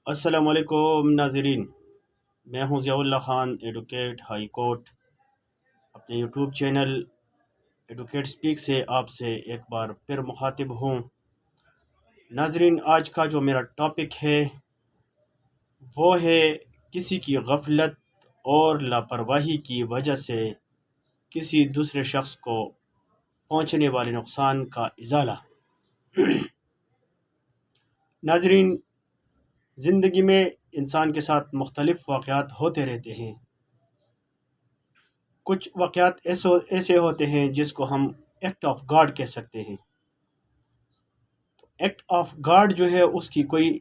السلام علیکم ناظرین، میں ہوں ضیاء اللہ خان ایڈوکیٹ ہائی کورٹ۔ اپنے یوٹیوب چینل ایڈوکیٹ سپیک سے آپ سے ایک بار پھر مخاطب ہوں۔ ناظرین، آج کا جو میرا ٹاپک ہے وہ ہے کسی کی غفلت اور لاپرواہی کی وجہ سے کسی دوسرے شخص کو پہنچنے والے نقصان کا ازالہ۔ ناظرین، زندگی میں انسان کے ساتھ مختلف واقعات ہوتے رہتے ہیں۔ کچھ واقعات ایسے ہوتے ہیں جس کو ہم ایکٹ آف گاڈ کہہ سکتے ہیں۔ ایکٹ آف گاڈ جو ہے اس کی کوئی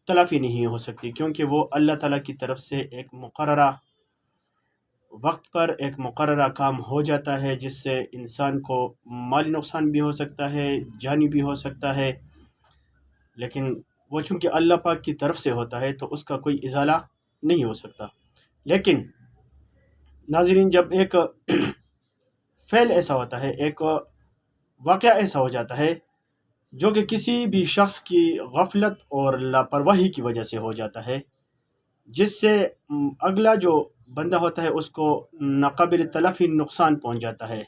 تلافی نہیں ہو سکتی، کیونکہ وہ اللہ تعالیٰ کی طرف سے ایک مقررہ وقت پر ایک مقررہ کام ہو جاتا ہے، جس سے انسان کو مالی نقصان بھی ہو سکتا ہے، جانی بھی ہو سکتا ہے، لیکن وہ چونکہ اللہ پاک کی طرف سے ہوتا ہے تو اس کا کوئی ازالہ نہیں ہو سکتا۔ لیکن ناظرین، جب ایک فعل ایسا ہوتا ہے، ایک واقعہ ایسا ہو جاتا ہے جو کہ کسی بھی شخص کی غفلت اور لاپرواہی کی وجہ سے ہو جاتا ہے، جس سے اگلا جو بندہ ہوتا ہے اس کو ناقابل تلافی نقصان پہنچ جاتا ہے،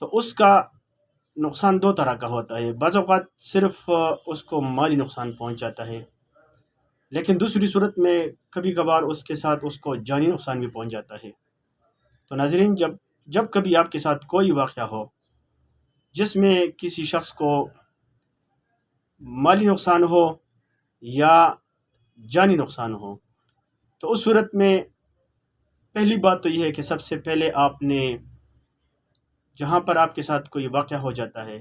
تو اس کا نقصان دو طرح کا ہوتا ہے۔ بعض اوقات صرف اس کو مالی نقصان پہنچ جاتا ہے، لیکن دوسری صورت میں کبھی کبھار اس کے ساتھ اس کو جانی نقصان بھی پہنچ جاتا ہے۔ تو ناظرین، جب کبھی آپ کے ساتھ کوئی واقعہ ہو جس میں کسی شخص کو مالی نقصان ہو یا جانی نقصان ہو، تو اس صورت میں پہلی بات تو یہ ہے کہ سب سے پہلے آپ نے جہاں پر آپ کے ساتھ کوئی واقعہ ہو جاتا ہے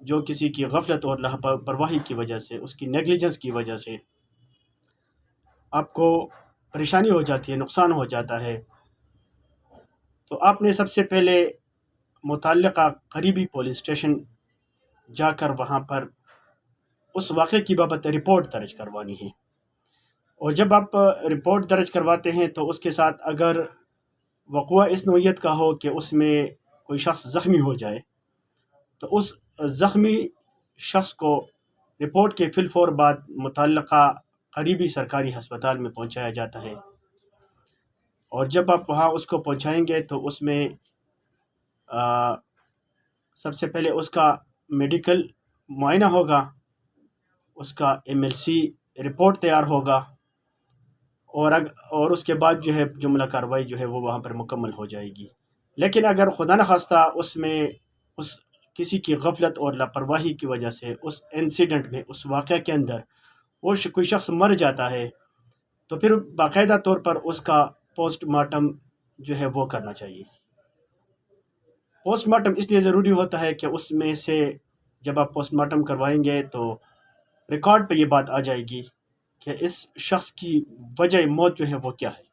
جو کسی کی غفلت اور لاپرواہی کی وجہ سے، اس کی نیگلیجنس کی وجہ سے آپ کو پریشانی ہو جاتی ہے، نقصان ہو جاتا ہے، تو آپ نے سب سے پہلے متعلقہ قریبی پولیس اسٹیشن جا کر وہاں پر اس واقعے کی بابت رپورٹ درج کروانی ہے۔ اور جب آپ رپورٹ درج کرواتے ہیں تو اس کے ساتھ اگر وقوع اس نوعیت کا ہو کہ اس میں کوئی شخص زخمی ہو جائے، تو اس زخمی شخص کو رپورٹ کے فی الفور بعد متعلقہ قریبی سرکاری ہسپتال میں پہنچایا جاتا ہے۔ اور جب آپ وہاں اس کو پہنچائیں گے تو اس میں سب سے پہلے اس کا میڈیکل معائنہ ہوگا، اس کا MLC رپورٹ تیار ہوگا، اور اس کے بعد جو ہے جملہ کارروائی جو ہے وہ وہاں پر مکمل ہو جائے گی۔ لیکن اگر خدا نخواستہ اس میں کسی کی غفلت اور لاپرواہی کی وجہ سے اس انسیڈنٹ میں، اس واقعہ کے اندر وہ کوئی شخص مر جاتا ہے، تو پھر باقاعدہ طور پر اس کا پوسٹ مارٹم جو ہے وہ کرنا چاہیے۔ پوسٹ مارٹم اس لیے ضروری ہوتا ہے کہ اس میں سے جب آپ پوسٹ مارٹم کروائیں گے تو ریکارڈ پہ یہ بات آ جائے گی کہ اس شخص کی وجہ موت جو ہے وہ کیا ہے،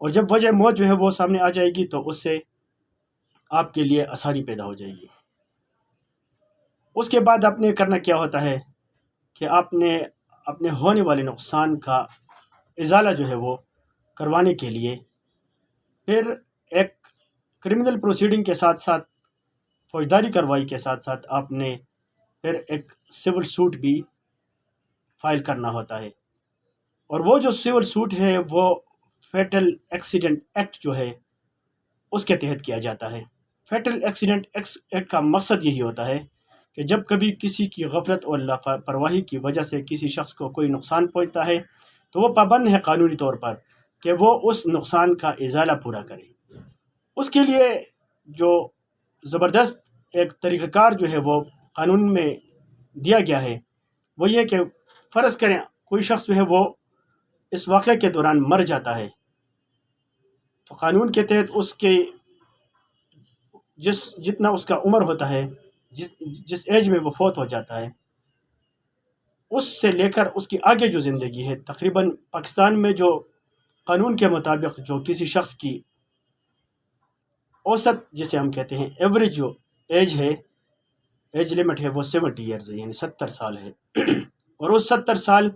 اور جب وجہ موت جو ہے وہ سامنے آ جائے گی تو اس سے آپ کے لیے آسانی پیدا ہو جائے گی۔ اس کے بعد آپ نے کرنا کیا ہوتا ہے کہ آپ نے اپنے ہونے والے نقصان کا ازالہ جو ہے وہ کروانے کے لیے پھر ایک کرمنل پروسیڈنگ کے ساتھ ساتھ، فوجداری کارروائی کے ساتھ ساتھ آپ نے پھر ایک سول سوٹ بھی فائل کرنا ہوتا ہے۔ اور وہ جو سول سوٹ ہے وہ فیٹل ایکسیڈنٹ ایکٹ جو ہے اس کے تحت کیا جاتا ہے۔ فیٹل ایکسیڈنٹ ایکٹ کا مقصد یہی ہوتا ہے کہ جب کبھی کسی کی غفلت اور لاپرواہی کی وجہ سے کسی شخص کو کوئی نقصان پہنچتا ہے تو وہ پابند ہے قانونی طور پر کہ وہ اس نقصان کا ازالہ پورا کرے۔ اس کے لیے جو زبردست ایک طریقہ کار جو ہے وہ قانون میں دیا گیا ہے وہ یہ کہ فرض کریں کوئی شخص جو ہے وہ اس واقعے کے دوران مر جاتا ہے، تو قانون کے تحت اس کے جتنا اس کا عمر ہوتا ہے، جس ایج میں وہ فوت ہو جاتا ہے، اس سے لے کر اس کی آگے جو زندگی ہے، تقریباً پاکستان میں جو قانون کے مطابق جو کسی شخص کی اوسط جسے ہم کہتے ہیں ایوریج جو ایج ہے، ایج لمٹ ہے وہ 70 ایئرز ہے، یعنی 70 سال ہے۔ اور اس 70 سال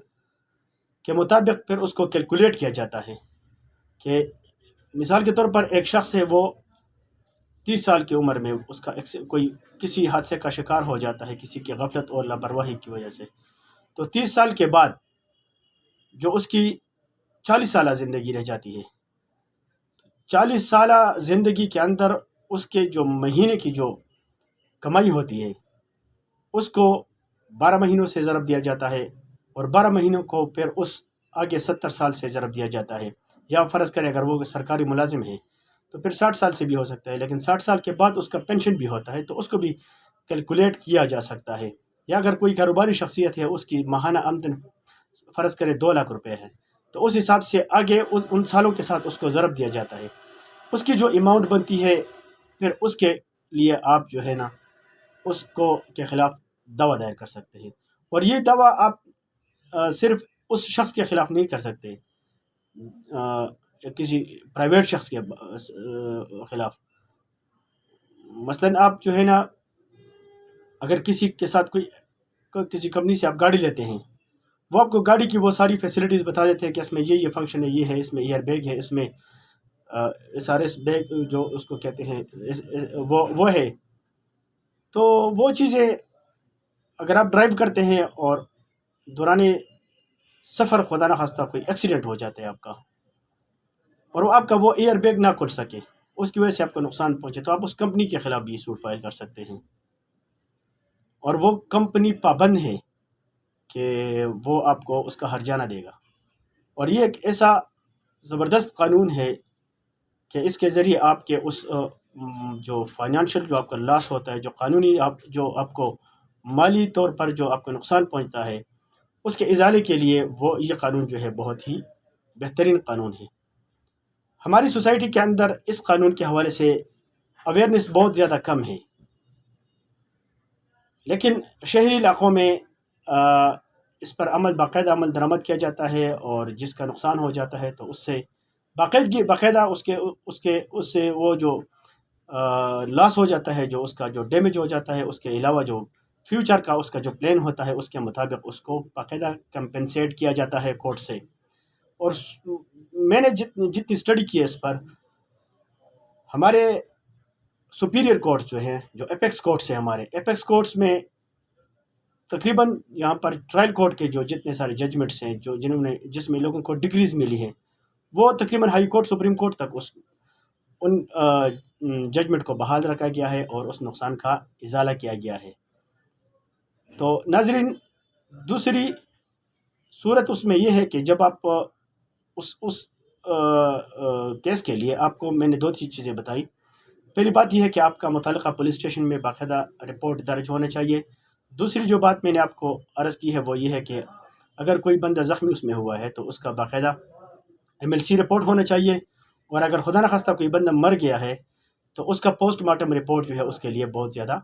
کے مطابق پھر اس کو کیلکولیٹ کیا جاتا ہے کہ مثال کے طور پر ایک شخص ہے، وہ 30 سال کی عمر میں اس کا کوئی کسی حادثے کا شکار ہو جاتا ہے، کسی کی غفلت اور لاپرواہی کی وجہ سے، تو 30 سال کے بعد جو اس کی 40 سالہ زندگی رہ جاتی ہے، 40 سالہ زندگی کے اندر اس کے جو مہینے کی جو کمائی ہوتی ہے اس کو 12 مہینوں سے ضرب دیا جاتا ہے، اور 12 مہینوں کو پھر اس آگے 70 سال سے ضرب دیا جاتا ہے، یا فرض کریں اگر وہ سرکاری ملازم ہے تو پھر 60 سال سے بھی ہو سکتا ہے، لیکن 60 سال کے بعد اس کا پینشن بھی ہوتا ہے تو اس کو بھی کیلکولیٹ کیا جا سکتا ہے۔ یا اگر کوئی کاروباری شخصیت ہے، اس کی ماہانہ آمدن فرض کریں 2 لاکھ روپے ہے، تو اس حساب سے آگے ان سالوں کے ساتھ اس کو ضرب دیا جاتا ہے، اس کی جو اماؤنٹ بنتی ہے پھر اس کے لیے آپ جو ہے نا اس کو کے خلاف دعویٰ دائر کر سکتے ہیں۔ اور یہ دعویٰ آپ صرف اس شخص کے خلاف نہیں کر سکتے، کسی پرائیویٹ شخص کے خلاف۔ مثلاً آپ جو ہے نا اگر کسی کے ساتھ کسی کمپنی سے آپ گاڑی لیتے ہیں، وہ آپ کو گاڑی کی وہ ساری فیسلٹیز بتا دیتے ہیں کہ اس میں یہ فنکشن ہے، یہ ہے، اس میں ایئر بیگ ہے، اس میں SRS بیگ جو اس کو کہتے ہیں وہ ہے۔ تو وہ چیزیں اگر آپ ڈرائیو کرتے ہیں اور دوران سفر خدا نخواستہ کوئی ایکسیڈنٹ ہو جاتا ہے آپ کا، اور وہ آپ کا وہ ایئر بیگ نہ کھل سکے، اس کی وجہ سے آپ کو نقصان پہنچے، تو آپ اس کمپنی کے خلاف بھی سوٹ فائل کر سکتے ہیں، اور وہ کمپنی پابند ہے کہ وہ آپ کو اس کا ہرجانہ دے گا۔ اور یہ ایک ایسا زبردست قانون ہے کہ اس کے ذریعے آپ کے اس جو فائنانشل جو آپ کا لاس ہوتا ہے، جو قانونی جو آپ کو مالی طور پر جو آپ کو نقصان پہنچتا ہے، اس کے ازالے کے لیے یہ قانون جو ہے بہت ہی بہترین قانون ہے۔ ہماری سوسائٹی کے اندر اس قانون کے حوالے سے اویئرنیس بہت زیادہ کم ہے، لیکن شہری علاقوں میں اس پر باقاعدہ عمل درآمد کیا جاتا ہے، اور جس کا نقصان ہو جاتا ہے تو اس سے باقاعدہ اس سے وہ جو لاس ہو جاتا ہے، جو اس کا جو ڈیمیج ہو جاتا ہے، اس کے علاوہ جو فیوچر کا اس کا جو پلان ہوتا ہے اس کے مطابق اس کو باقاعدہ کمپنسیٹ کیا جاتا ہے کورٹ سے۔ اور میں نے جتنی اسٹڈی کی ہے اس پر، ہمارے سپیریئر کورٹس جو ہیں، جو ایپیکس کورٹس ہیں، ہمارے ایپیکس کورٹس میں تقریباً یہاں پر ٹرائل کورٹ کے جو جتنے سارے ججمنٹس ہیں جس میں لوگوں کو ڈگریز ملی ہیں، وہ تقریباً ہائی کورٹ سپریم کورٹ تک ان ججمنٹ کو بحال رکھا گیا ہے اور اس نقصان کا ازالہ کیا گیا ہے۔ تو ناظرین، دوسری صورت اس میں یہ ہے کہ جب آپ اس کیس کے لیے آپ کو میں نے 2 چیزیں بتائی۔ پہلی بات یہ ہے کہ آپ کا متعلقہ پولیس اسٹیشن میں باقاعدہ رپورٹ درج ہونا چاہیے۔ دوسری جو بات میں نے آپ کو عرض کی ہے وہ یہ ہے کہ اگر کوئی بندہ زخمی اس میں ہوا ہے تو اس کا باقاعدہ MLC رپورٹ ہونا چاہیے، اور اگر خدا نخواستہ کوئی بندہ مر گیا ہے تو اس کا پوسٹ مارٹم رپورٹ جو ہے اس کے لیے بہت زیادہ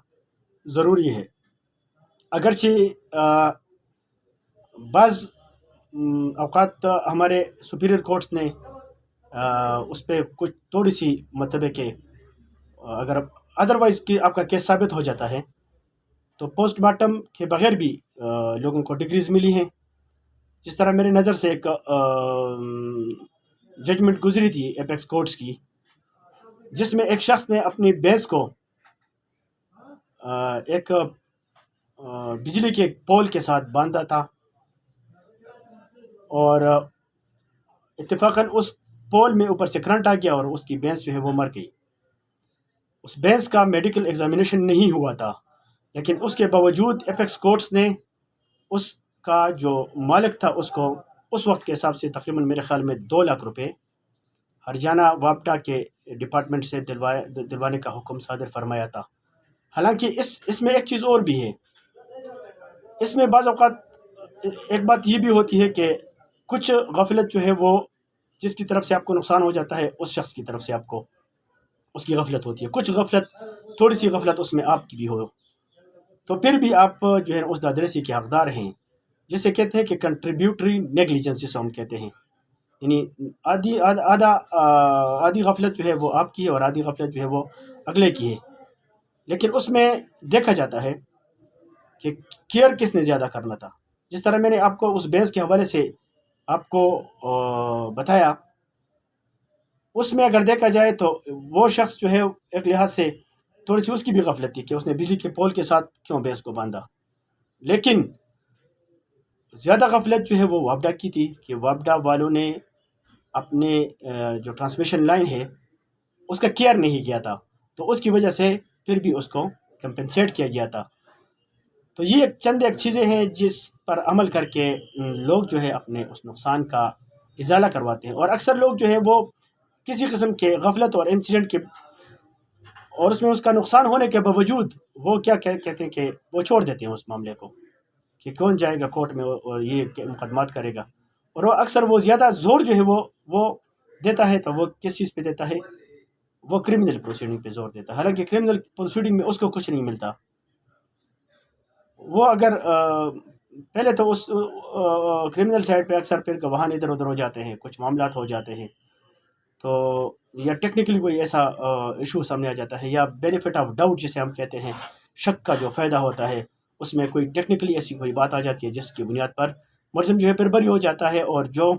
ضروری ہے۔ اگرچہ بعض اوقات ہمارے سپیریئر کورٹس نے اس پہ کچھ تھوڑی سی مطلب کہ اگر ادروائز کہ آپ کا کیس ثابت ہو جاتا ہے تو پوسٹ مارٹم کے بغیر بھی لوگوں کو ڈگریز ملی ہیں۔ جس طرح میرے نظر سے ایک ججمنٹ گزری تھی ایپیکس کورٹس کی، جس میں ایک شخص نے اپنی بھینس کو ایک بجلی کے پول کے ساتھ باندھا تھا، اور اتفاقاً اس پول میں اوپر سے کرنٹ آ گیا اور اس کی بھینس جو ہے وہ مر گئی۔ اس بھینس کا میڈیکل ایگزامینیشن نہیں ہوا تھا، لیکن اس کے باوجود ایپیکس کورٹس نے اس کا جو مالک تھا اس کو اس وقت کے حساب سے تقریباً میرے خیال میں 2 لاکھ روپے ہرجانہ واپڈا کے ڈپارٹمنٹ سے دلوانے کا حکم صادر فرمایا تھا۔ حالانکہ اس میں ایک چیز اور بھی ہے، اس میں بعض اوقات ایک بات یہ بھی ہوتی ہے کہ کچھ غفلت جو ہے وہ جس کی طرف سے آپ کو نقصان ہو جاتا ہے اس شخص کی طرف سے آپ کو اس کی غفلت ہوتی ہے، کچھ غفلت تھوڑی سی غفلت اس میں آپ کی بھی ہو، تو پھر بھی آپ جو ہے اس دادرسی کے حقدار ہیں، جسے کہتے ہیں کہ کنٹریبیوٹری نیگلیجنس جسے ہم کہتے ہیں، یعنی آدھی غفلت جو ہے وہ آپ کی ہے اور آدھی غفلت جو ہے وہ اگلے کی ہے، لیکن اس میں دیکھا جاتا ہے کہ کیئر کس نے زیادہ کرنا تھا۔ جس طرح میں نے آپ کو اس بینس کے حوالے سے آپ کو بتایا، اس میں اگر دیکھا جائے تو وہ شخص جو ہے ایک لحاظ سے تھوڑی سی اس کی بھی غفلت تھی کہ اس نے بجلی کے پول کے ساتھ کیوں بینس کو باندھا، لیکن زیادہ غفلت جو ہے وہ وابڈا کی تھی کہ وابڈا والوں نے اپنے جو ٹرانسمیشن لائن ہے اس کا کیئر نہیں کیا تھا، تو اس کی وجہ سے پھر بھی اس کو کمپنسیٹ کیا گیا تھا۔ تو یہ چند ایک چیزیں ہیں جس پر عمل کر کے لوگ جو ہے اپنے اس نقصان کا ازالہ کرواتے ہیں، اور اکثر لوگ جو ہے وہ کسی قسم کے غفلت اور انسیڈنٹ کے اور اس میں اس کا نقصان ہونے کے باوجود وہ کیا کہتے ہیں کہ وہ چھوڑ دیتے ہیں اس معاملے کو، کہ کون جائے گا کورٹ میں اور یہ مقدمات کرے گا، اور وہ اکثر وہ زیادہ زور جو ہے وہ دیتا ہے، تو وہ کس چیز پہ دیتا ہے؟ وہ کرمنل پروسیڈنگ پہ زور دیتا ہے، حالانکہ کرمنل پروسیڈنگ میں اس کو کچھ نہیں ملتا۔ وہ اگر پہلے تو اس کرمنل سائڈ پہ اکثر پھر گواہان ادھر ادھر ہو جاتے ہیں، کچھ معاملات ہو جاتے ہیں، تو یا ٹیکنیکلی کوئی ایسا ایشو سامنے آ جاتا ہے، یا بینیفٹ آف ڈاؤٹ جسے ہم کہتے ہیں، شک کا جو فائدہ ہوتا ہے، اس میں کوئی ٹیکنیکلی ایسی کوئی بات آ جاتی ہے جس کی بنیاد پر ملزم جو ہے پھر بری ہو جاتا ہے، اور جو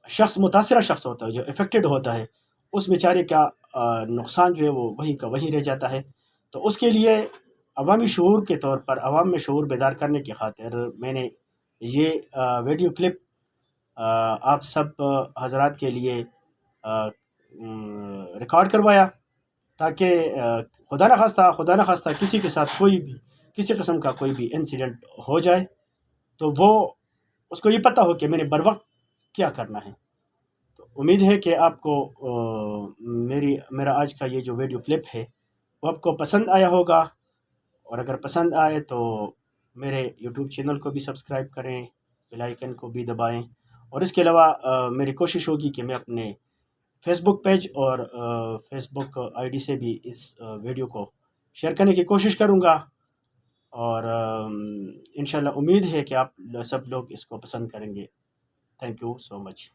شخص متاثرہ شخص ہوتا ہے، جو افیکٹڈ ہوتا ہے، اس بیچارے کا نقصان جو ہے وہ وہیں کا وہیں رہ جاتا ہے۔ تو اس کے لیے عوامی شعور کے طور پر عوام میں شعور بیدار کرنے کی خاطر میں نے یہ ویڈیو کلپ آپ سب حضرات کے لیے ریکارڈ کروایا، تاکہ خدا نخواستہ کسی کے ساتھ کوئی بھی کسی قسم کا کوئی بھی انسیڈنٹ ہو جائے تو وہ اس کو یہ پتہ ہو کہ میں نے بر وقت کیا کرنا ہے۔ تو امید ہے کہ آپ کو میرا آج کا یہ جو ویڈیو کلپ ہے وہ آپ کو پسند آیا ہوگا، اور اگر پسند آئے تو میرے یوٹیوب چینل کو بھی سبسکرائب کریں، بیل آئیکن کو بھی دبائیں، اور اس کے علاوہ میری کوشش ہوگی کہ میں اپنے فیس بک پیج اور فیس بک آئی ڈی سے بھی اس ویڈیو کو شیئر کرنے کی کوشش کروں گا، اور انشاءاللہ امید ہے کہ آپ سب لوگ اس کو پسند کریں گے۔ Thank you so much.